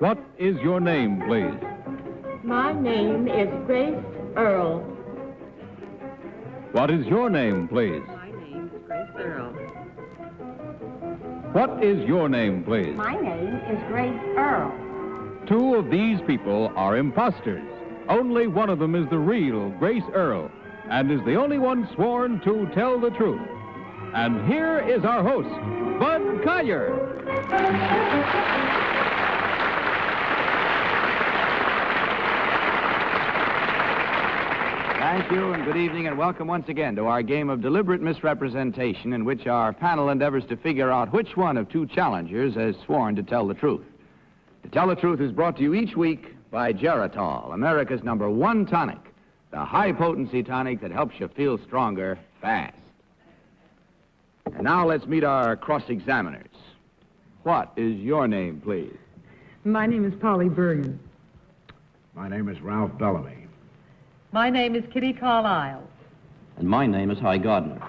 What is your name, please? My name is Grace Earl. What is your name, please? My name is Grace Earl. What is your name, please? My name is Grace Earl. Two of these people are imposters. Only one of them is the real Grace Earl, and is the only one sworn to tell the truth. And here is our host, Bud Collier. Thank you, and good evening, and welcome once again to our game of deliberate misrepresentation, in which our panel endeavors to figure out which one of two challengers has sworn to tell the truth. To Tell the Truth is brought to you each week by Geritol, America's #1 tonic, the high-potency tonic that helps you feel stronger fast. And now let's meet our cross-examiners. What is your name, please? My name is Polly Bergen. My name is Ralph Bellamy. My name is Kitty Carlisle. And my name is Hy Gardner.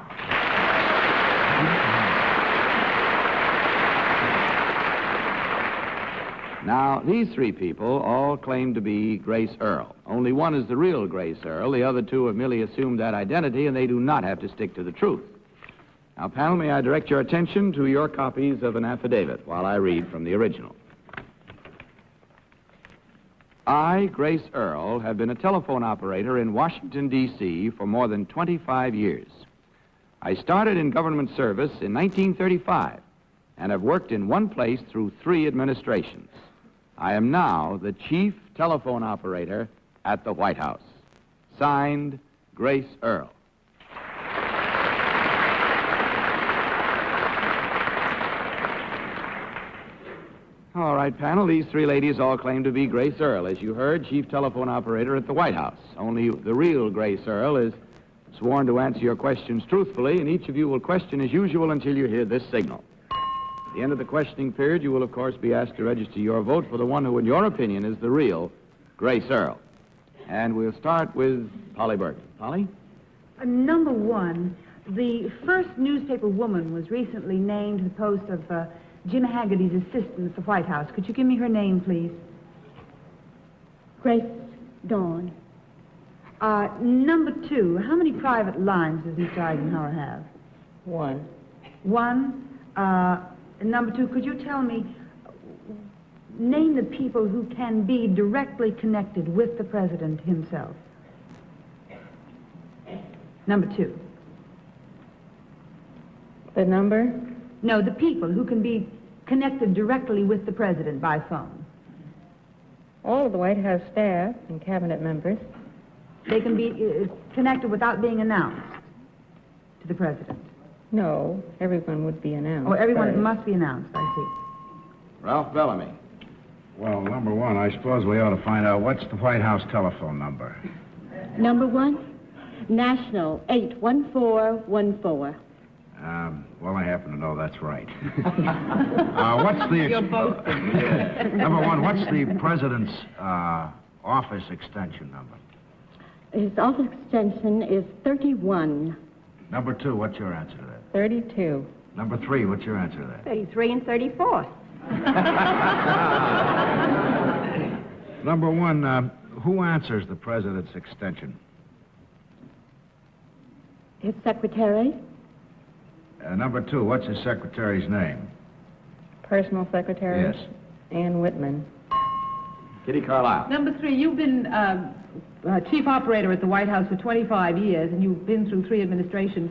Now, these three people all claim to be Grace Earl. Only one is the real Grace Earl. The other two have merely assumed that identity, and they do not have to stick to the truth. Now, panel, may I direct your attention to your copies of an affidavit while I read from the original. I, Grace Earl, have been a telephone operator in Washington, D.C. for more than 25 years. I started in government service in 1935 and have worked in one place through 3 administrations. I am now the chief telephone operator at the White House. Signed, Grace Earl. All right, panel, these 3 ladies all claim to be Grace Earl, as you heard, chief telephone operator at the White House. Only the real Grace Earl is sworn to answer your questions truthfully, and each of you will question as usual until you hear this signal. At the end of the questioning period, you will, of course, be asked to register your vote for the one who, in your opinion, is the real Grace Earl. And we'll start with Polly Bergen. Polly? Number 1, the first newspaper woman was recently named to the post of Jim Haggerty's assistant at the White House. Could you give me her name, please? Grace Dawn. Number 2, how many private lines does Mr. Eisenhower have? 1. 1. Number 2, could you tell me, name the people who can be directly connected with the president himself? Number 2. The number? No, the people who can be connected directly with the president by phone. All of the White House staff and cabinet members. They can be connected without being announced to the president. No, everyone would be announced. Oh, everyone first. must be announced, I see. Ralph Bellamy. Well, number 1, I suppose we ought to find out what's the White House telephone number. Number 1, National 81414. Well, I happen to know that's right. What's the... You're boasting. Number 1, what's the president's office extension number? His office extension is 31. Number 2, what's your answer to that? 32. Number 3, what's your answer to that? 33 and 34. Number 1, who answers the president's extension? His secretary? Number 2, what's his secretary's name? Personal secretary? Yes. Ann Whitman. Kitty Carlisle. Number 3, you've been chief operator at the White House for 25 years, and you've been through 3 administrations.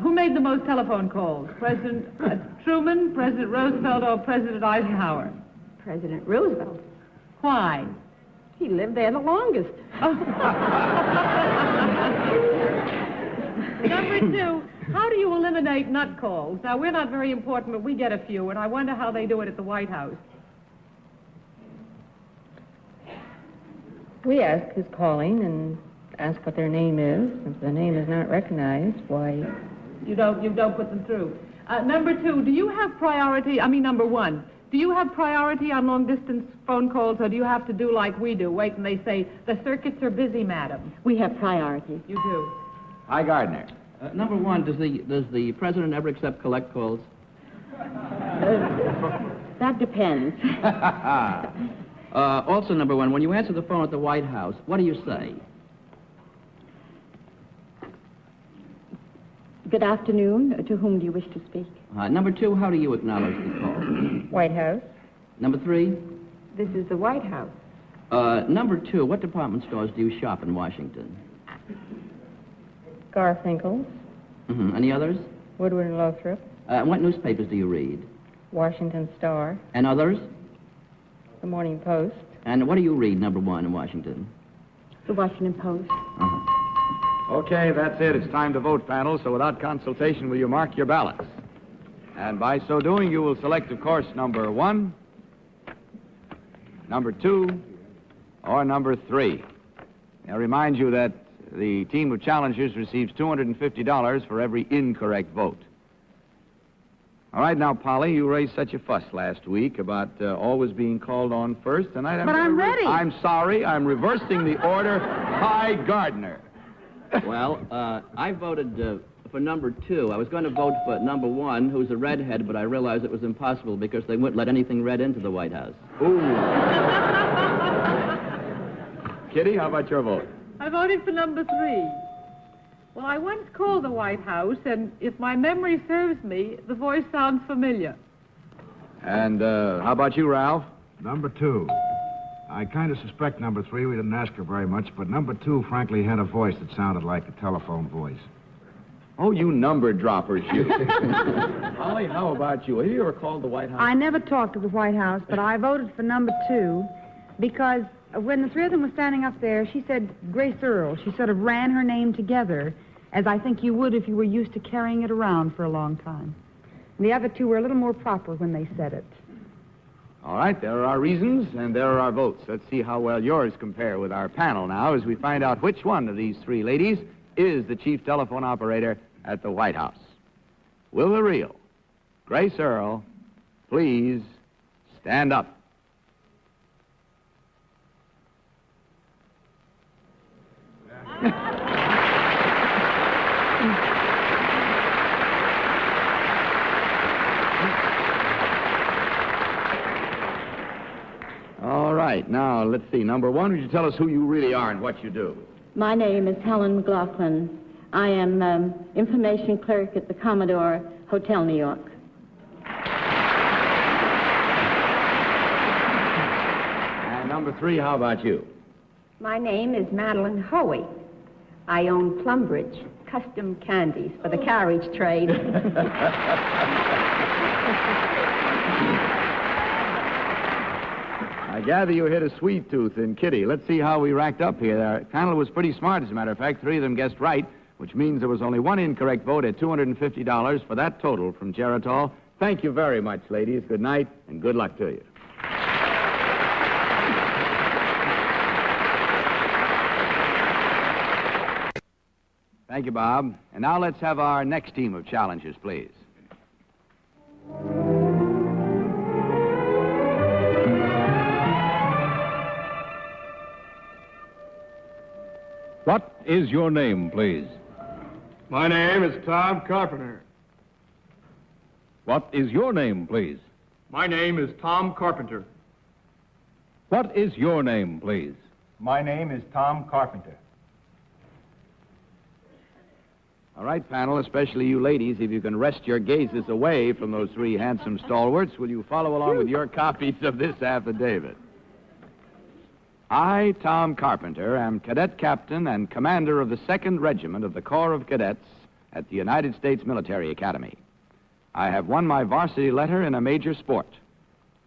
Who made the most telephone calls? President Truman, President Roosevelt, or President Eisenhower? President Roosevelt. Why? He lived there the longest. Number 2, how do you eliminate nut calls? Now, we're not very important, but we get a few, and I wonder how they do it at the White House. We ask who's calling and ask what their name is. If the name is not recognized, why... You don't put them through. Number 2, do you have priority, number 1, do you have priority on long-distance phone calls, or do you have to do like we do, wait and they say, the circuits are busy, madam? We have priority. You do. Hy Gardner. Number 1, does the president ever accept collect calls? That depends. Also, number one, when you answer the phone at the White House, what do you say? Good afternoon. To whom do you wish to speak? Number two, how do you acknowledge the call? White House. Number three? This is the White House. Number two, what department stores do you shop in Washington? Garfinkel's. Mm-hmm. Any others? Woodward and Lothrop. What newspapers do you read? Washington Star. And others? The Morning Post. And what do you read, number one, in Washington? The Washington Post. Uh-huh. Okay, that's it. It's time to vote, panel, so without consultation, will you mark your ballots? And by so doing, you will select, of course, number 1, number 2, or number 3. I remind you that the team of challengers receives $250 for every incorrect vote. All right, now, Polly, you raised such a fuss last week about always being called on first, and But I'm ready. I'm sorry, I'm reversing the order. Hi, Gardner. Well, I voted for number 2. I was going to vote for number 1, who's a redhead, but I realized it was impossible because they wouldn't let anything red into the White House. Ooh. Kitty, how about your vote? I voted for number 3. Well, I once called the White House, and if my memory serves me, the voice sounds familiar. And how about you, Ralph? Number 2. I kind of suspect number 3. We didn't ask her very much, but number 2, frankly, had a voice that sounded like a telephone voice. Oh, you number droppers, you. Polly, how about you? Have you ever called the White House? I never talked to the White House, but I voted for number 2 because when the three of them were standing up there, she said Grace Earl. She sort of ran her name together, as I think you would if you were used to carrying it around for a long time. And the other two were a little more proper when they said it. All right, there are our reasons, and there are our votes. Let's see how well yours compare with our panel now as we find out which one of these 3 ladies is the chief telephone operator at the White House. Will the real Grace Earl please stand up? All right, now, let's see. Number 1, would you tell us who you really are and what you do? My name is Helen McLaughlin. I am information clerk at the Commodore Hotel, New York. And number 3, how about you? My name is Madeline Hoey. I own Plumbridge, custom candies for the carriage trade. I gather you hit a sweet tooth in Kitty. Let's see how we racked up here. Our panel was pretty smart, as a matter of fact. 3 of them guessed right, which means there was only 1 incorrect vote at $250 for that total from Geritol. Thank you very much, ladies. Good night, and good luck to you. Thank you, Bob. And now let's have our next team of challengers, please. What is your name, please? My name is Tom Carpenter. What is your name, please? My name is Tom Carpenter. What is your name, please? My name is Tom Carpenter. All right, panel, especially you ladies, if you can rest your gazes away from those 3 handsome stalwarts, will you follow along with your copies of this affidavit? I, Tom Carpenter, am cadet captain and commander of the 2nd Regiment of the Corps of Cadets at the United States Military Academy. I have won my varsity letter in a major sport.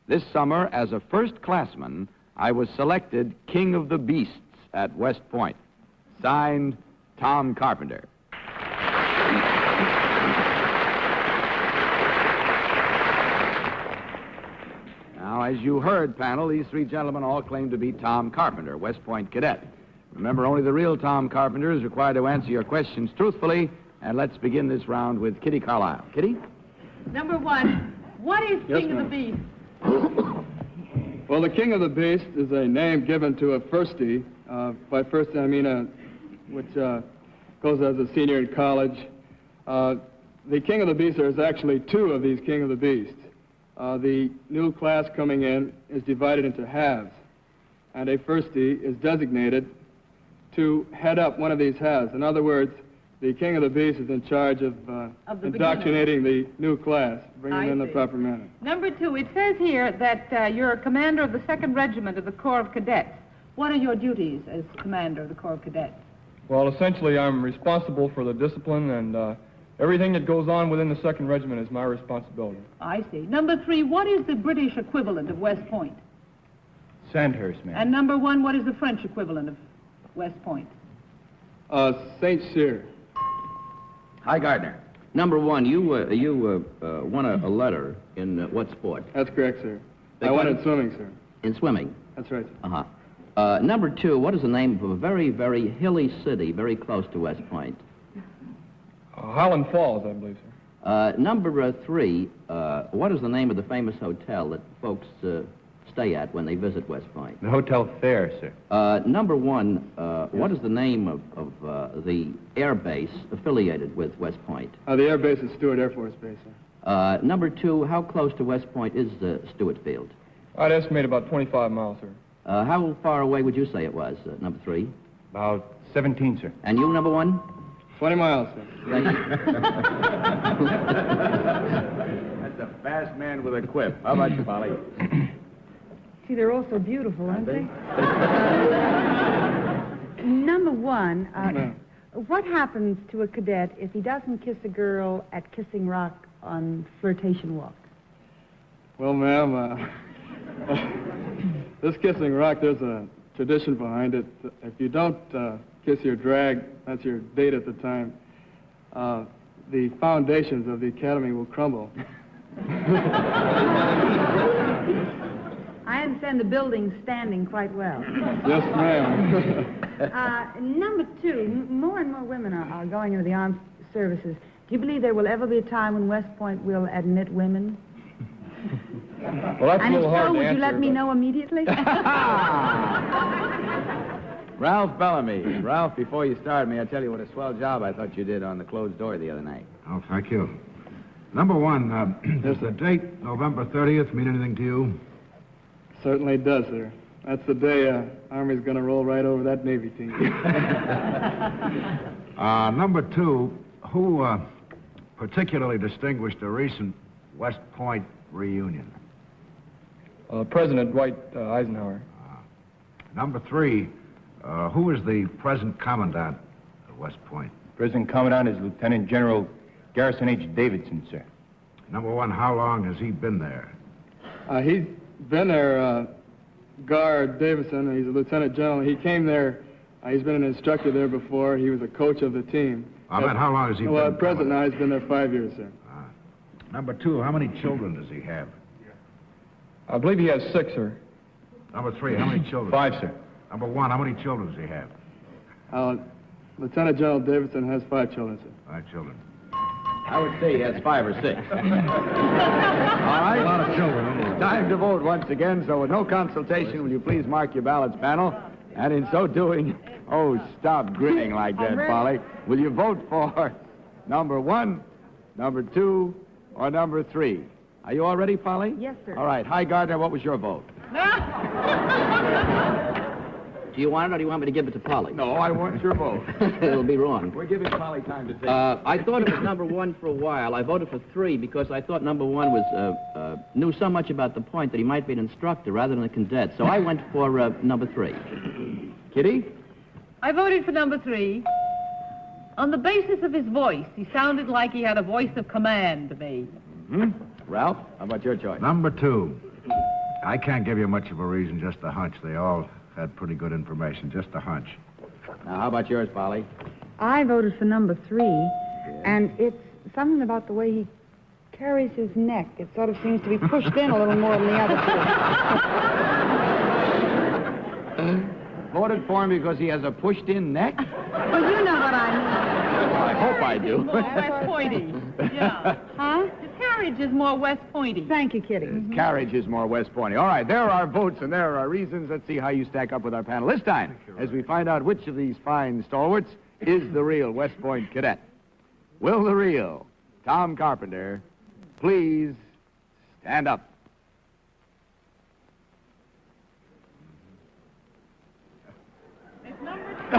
This summer, as a first-classman, I was selected King of the Beasts at West Point. Signed, Tom Carpenter. Now, as you heard, panel, these 3 gentlemen all claim to be Tom Carpenter, West Point cadet. Remember, only the real Tom Carpenter is required to answer your questions truthfully, and let's begin this round with Kitty Carlisle. Kitty? Number 1, what is King of the Beast? Well, the King of the Beast is a name given to a firstie. By firstie, I mean which goes as a senior in college. The King of the Beast, there's actually 2 of these King of the Beasts. The new class coming in is divided into halves. and a firstie is designated to head up one of these halves. In other words, the king of the beasts is in charge of the indoctrinating the new class, bringing them in the see. proper manner. Number 2, it says here that you're a commander of the 2nd Regiment of the Corps of Cadets. What are your duties as commander of the Corps of Cadets? Well, essentially, I'm responsible for the discipline, and everything that goes on within the 2nd Regiment is my responsibility. I see. Number 3, what is the British equivalent of West Point? Sandhurst, ma'am. And number 1, what is the French equivalent of West Point? St. Cyr. Hi, Gardner. Number 1, you won a letter in what sport? That's correct, sir. Big I won one? in swimming, sir. In swimming. That's right, sir. Uh-huh. Number 2, what is the name of a very, very hilly city very close to West Point? Highland Falls, I believe, sir. Number 3, what is the name of the famous hotel that folks stay at when they visit West Point? The Hotel Fair, sir. Number 1, what is the name of the air base affiliated with West Point? The air base is Stewart Air Force Base, sir. Number 2, how close to West Point is Stewart Field? I'd estimate about 25 miles, sir. How far away would you say it was, number 3? About 17, sir. And you, number 1? 20 miles, sir. Thank you. That's a fast man with a quip. How about you, Polly? See, they're all so beautiful, aren't they? Number 1, what happens to a cadet if he doesn't kiss a girl at Kissing Rock on Flirtation Walk? Well, ma'am, this Kissing Rock, there's a tradition behind it. If you don't kiss your drag, that's your date at the time, the foundations of the academy will crumble. I understand the building's standing quite well. Yes, ma'am. Number 2, more and more women are going into the armed services. Do you believe there will ever be a time when West Point will admit women? Well, that's And a if little hard so, to would answer. you let me know immediately? Ralph Bellamy. Ralph, before you start, may I tell you what a swell job I thought you did on the closed door the other night? Oh, thank you. Number 1, does the date, November 30th, mean anything to you? Certainly does, sir. That's the day Army's going to roll right over that Navy team. Number 2, who particularly distinguished a recent West Point reunion? President Dwight Eisenhower. Number 3, who is the present commandant of West Point? Present Commandant is Lieutenant General Garrison H. Davidson, sir. Number 1, how long has he been there? He's been there, Guard Davison. He's a lieutenant general. He came there. He's been an instructor there before. He was a coach of the team. I meant how long has he been? Well, President now, he's been there 5 years, sir. Number 2, how many children does he have? I believe he has 6, sir. Number 3, how many children? 5, sir. Number 1, how many children does he have? Lieutenant General Davidson has 5 children, sir. 5 children. I would say he has 5 or 6. All right. A lot of children. It's time to vote once again, so with no consultation, will you please mark your ballots, panel? And in so doing, oh, stop grinning like that, Polly. Will you vote for number 1, number 2, or number 3? Are you all ready, Polly? Yes, sir. All right. Hi, Gardner, what was your vote? Do you want it, or do you want me to give it to Polly? No, I want your vote. It'll be wrong. We're giving Polly time to think. I thought it was number 1 for a while. I voted for 3 because I thought number 1 was knew so much about the point that he might be an instructor rather than a cadet. So I went for number 3. Kitty? I voted for number 3. On the basis of his voice, he sounded like he had a voice of command to me. Ralph, how about your choice? Number 2, I can't give you much of a reason, just a hunch. They all had pretty good information, just a hunch. Now, how about yours, Polly? I voted for number 3, and it's something about the way he carries his neck. It sort of seems to be pushed in a little more than the other 2. Voted for him because he has a pushed-in neck? Well, you know what I mean. Well, I hope I do. West Pointy. Yeah. Huh? His carriage is more West Pointy. Thank you, Kitty. His carriage is more West Pointy. All right, there are votes and there are reasons. Let's see how you stack up with our panel this time as we find out which of these fine stalwarts is the real West Point cadet. Will the real Tom Carpenter please stand up? Oh,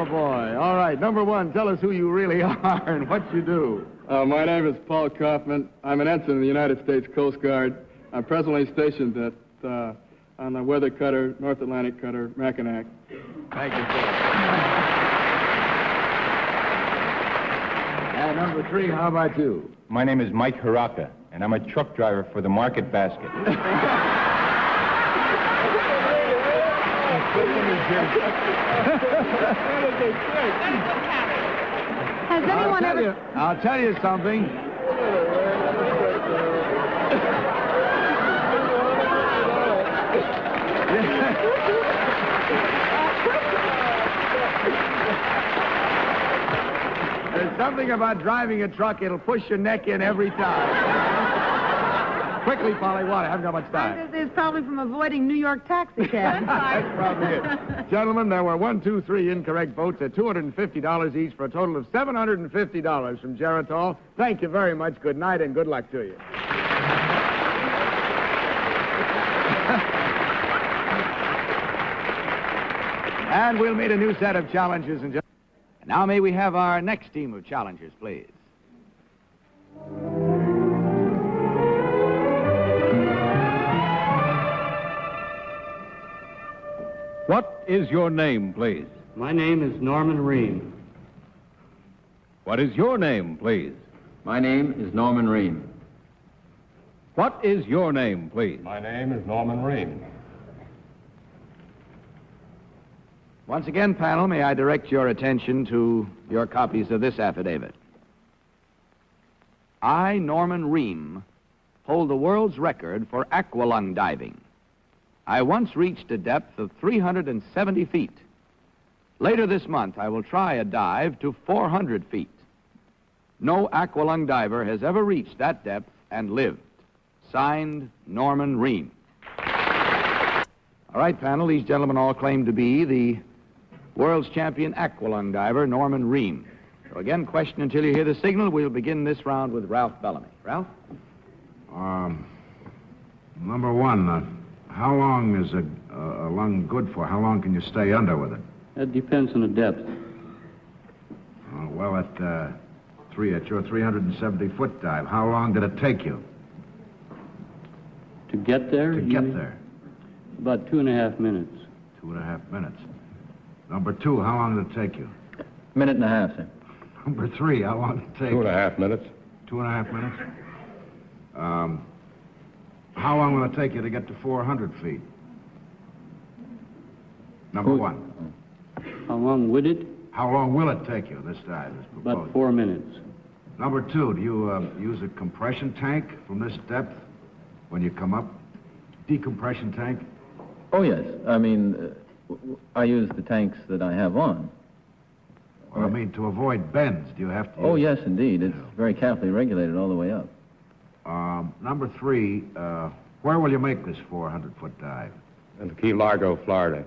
boy. All right, number one, tell us who you really are and what you do. My name is Paul Kaufman. I'm an ensign in the United States Coast Guard. I'm presently stationed on the weather cutter, North Atlantic cutter, Mackinac. Thank you, sir. And number three, how about you? My name is Mike Haraka, and I'm a truck driver for the Market Basket. Has anyone ever... I'll tell you something. There's something about driving a truck, it'll push your neck in every time. Quickly, Polly, what? I haven't got much time. It's probably from avoiding New York taxi cabs. That's probably it. Gentlemen, there were 3 incorrect votes at $250 each for a total of $750 from Geritol. Thank you very much. Good night and good luck to you. And we'll meet a new set of challengers in just... Now may we have our next team of challengers, please. What is your name, please? My name is Norman Ream. What is your name, please? My name is Norman Ream. What is your name, please? My name is Norman Ream. Once again, panel, may I direct your attention to your copies of this affidavit. I, Norman Ream, hold the world's record for aqualung diving. I once reached a depth of 370 feet. Later this month, I will try a dive to 400 feet. No aqualung diver has ever reached that depth and lived. Signed, Norman Ream. All right, panel, these gentlemen all claim to be the world's champion aqualung diver, Norman Ream. So again, question until you hear the signal. We'll begin this round with Ralph Bellamy. Ralph? Number one, how long is a lung good for? How long can you stay under with it? That depends on the depth. Well, at your 370-foot dive, how long did it take you? To get there? To get there? About 2.5 minutes. 2.5 minutes. Number two, how long did it take you? Minute and a half, sir. Number three, how long did it take you? 2.5 minutes. 2.5 minutes? How long will it take you to get to 400 feet? Number one. How long would it? How long will it take you, this dive? This About 4 minutes. Number two, do you use a compression tank from this depth when you come up? Decompression tank? Oh, yes. I mean, I use the tanks that I have on. Well, I mean, to avoid bends, do you have to use... Oh, yes, indeed. It's very carefully regulated all the way up. Number three, where will you make this 400-foot dive? In Key Largo, Florida.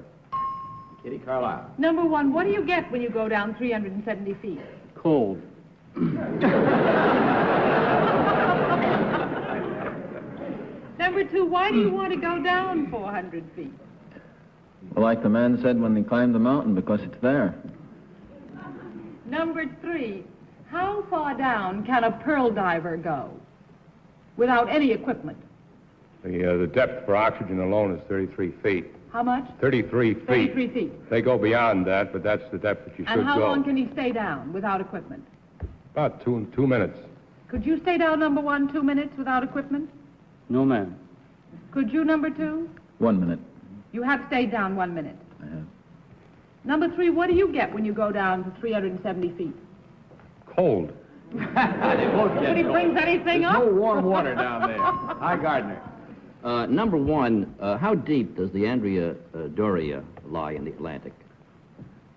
Kitty Carlisle. Number one, what do you get when you go down 370 feet? Cold. Number two, why do you want to go down 400 feet? Well, like the man said when he climbed the mountain, because it's there. Number three, how far down can a pearl diver go without any equipment? The depth for oxygen alone is 33 feet. How much? 33 feet. 33 feet. They go beyond that, but that's the depth that you should go. And how long can he stay down without equipment? About two minutes. Could you stay down, number one, 2 minutes without equipment? No, ma'am. Could you, number two? 1 minute. You have stayed down 1 minute. I have. Number three, what do you get when you go down to 370 feet? Cold. Nobody brings anything There's up? no warm water down there. Hi, Gardner. Number one, how deep does the Andrea Doria lie in the Atlantic?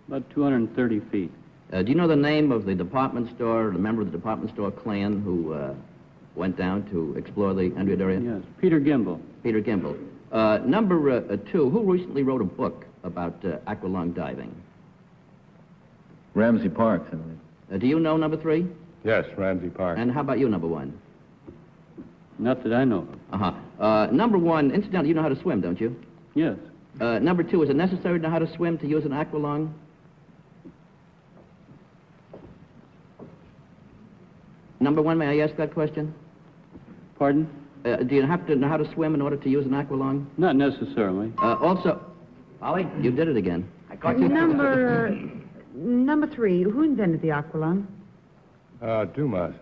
About 230 feet. Do you know the name of the department store, the member of the department store clan who went down to explore the Andrea Doria? Yes, Peter Gimble. Peter Gimble. Number two, who recently wrote a book about aqualung diving? Ramsey Parks, I believe. Do you know number three? Yes, Ramsey Park. And how about you, number one? Not that I know of. Number one, incidentally, you know how to swim, don't you? Yes. Number two, is it necessary to know how to swim to use an aqualung? Number one, may I ask that question? Pardon? Do you have to know how to swim in order to use an aqualung? Not necessarily. Also, Polly, you did it again. I caught you. Number three, who invented the aqualung? Dumas.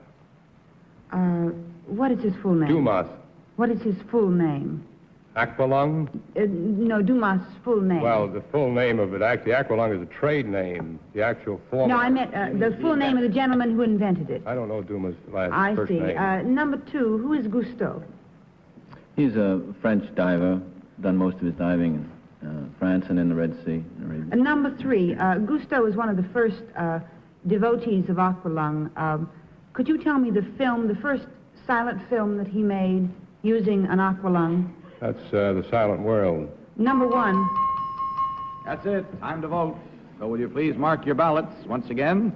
What is his full name? Dumas. What is his full name? Aqualung? No, Dumas' full name. Well, the full name of it, actually, Aqualung is a trade name. The actual form. No, I meant the full name of the gentleman who invented it. I don't know Dumas' I first see. name. Number two, who is Cousteau? He's a French diver, done most of his diving in France and in the Red Sea. Number three, Cousteau is one of the first devotees of aqualung. Could you tell me the first silent film that he made using an aqualung? That's The Silent World. Number one. That's it. Time to vote. So will you please mark your ballots once again?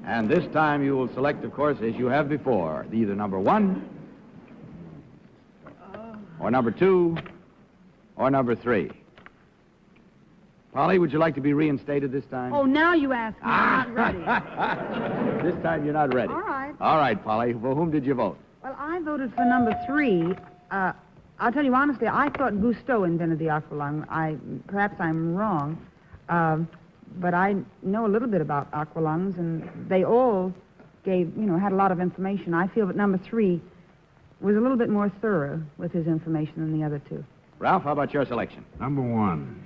And this time you will select, of course, as you have before, either number one, or number two, or number three. Polly, would you like to be reinstated this time? Oh, now you ask me. I'm not ready. This time you're not ready. All right. All right, Polly. For whom did you vote? Well, I voted for number three. I'll tell you honestly, I thought Cousteau invented the aqualung. Perhaps I'm wrong, but I know a little bit about aqualungs, and they all had a lot of information. I feel that number three was a little bit more thorough with his information than the other two. Ralph, how about your selection? Number one.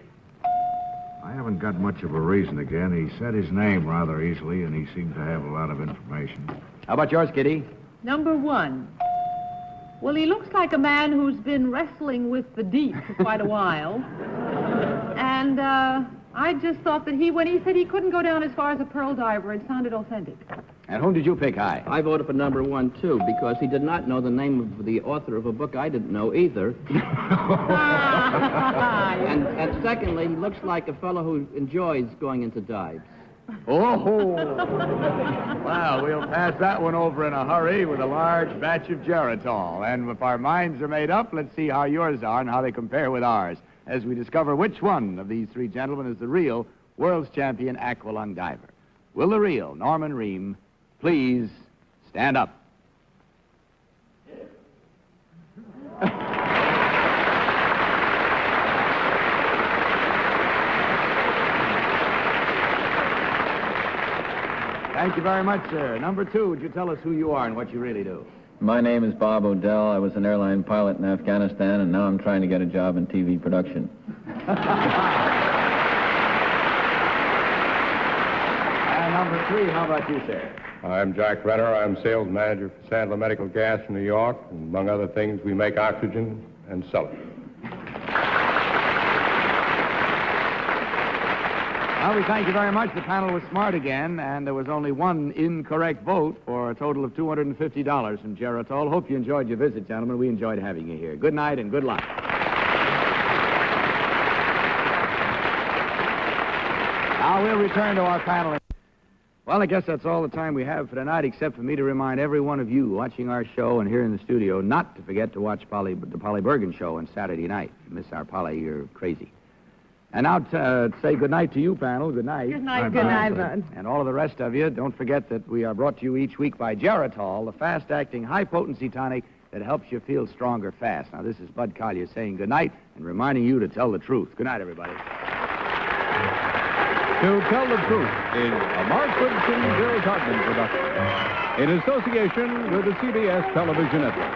I haven't got much of a reason again. He said his name rather easily, and he seemed to have a lot of information. How about yours, Kitty? Number one. Well, he looks like a man who's been wrestling with the deep for quite a while. And I just thought that when he said he couldn't go down as far as a pearl diver, it sounded authentic. And whom did you pick, High? I voted for number one, too, because he did not know the name of the author of a book I didn't know either. and secondly, he looks like a fellow who enjoys going into dives. Oh! Well, we'll pass that one over in a hurry with a large batch of Geritol. And if our minds are made up, let's see how yours are and how they compare with ours as we discover which one of these three gentlemen is the real world's champion aqualung diver. Will the real Norman Ream please stand up? Thank you very much, sir. Number two, would you tell us who you are and what you really do? My name is Bob Odell. I was an airline pilot in Afghanistan, and now I'm trying to get a job in TV production. And number three, how about you, sir? I'm Jack Renner. I'm sales manager for Sandler Medical Gas in New York. And among other things, we make oxygen and sell it. Well, we thank you very much. The panel was smart again, and there was only one incorrect vote for a total of $250 from Geritol. Hope you enjoyed your visit, gentlemen. We enjoyed having you here. Good night and good luck. Now we'll return to our panel. Well, I guess that's all the time we have for tonight, except for me to remind every one of you watching our show and here in the studio not to forget to watch the Polly Bergen show on Saturday night. If you miss our Polly, you're crazy. And now to say good night to you, panel. Good night. Good night. Good night, Bud. And all of the rest of you, don't forget that we are brought to you each week by Geritol, the fast-acting, high-potency tonic that helps you feel stronger fast. Now, this is Bud Collier saying good night and reminding you to tell the truth. Good night, everybody. To Tell the Truth is a Mark Goodson, Bill Todman production in association with the CBS Television Network.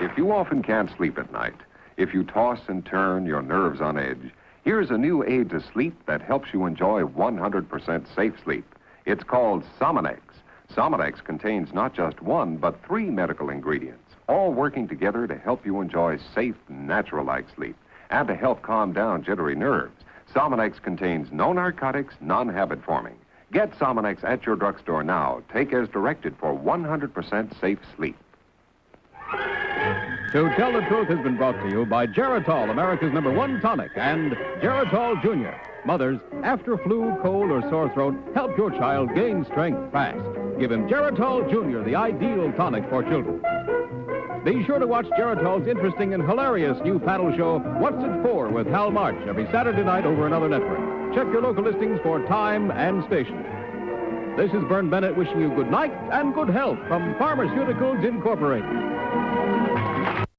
If you often can't sleep at night, if you toss and turn, your nerves on edge, here's a new aid to sleep that helps you enjoy 100% safe sleep. It's called Sominex. Sominex contains not just one, but 3 medical ingredients, all working together to help you enjoy safe, natural-like sleep and to help calm down jittery nerves. Sominex contains no narcotics, non-habit-forming. Get Sominex at your drugstore now. Take as directed for 100% safe sleep. To Tell the Truth has been brought to you by Geritol, America's #1 tonic, and Geritol Jr. Mothers, after flu, cold, or sore throat, help your child gain strength fast. Give him Geritol Jr., the ideal tonic for children. Be sure to watch Geritol's interesting and hilarious new paddle show, What's It For, with Hal March, every Saturday night over another network. Check your local listings for time and station. This is Vern Bennett wishing you good night and good health from Pharmaceuticals Incorporated.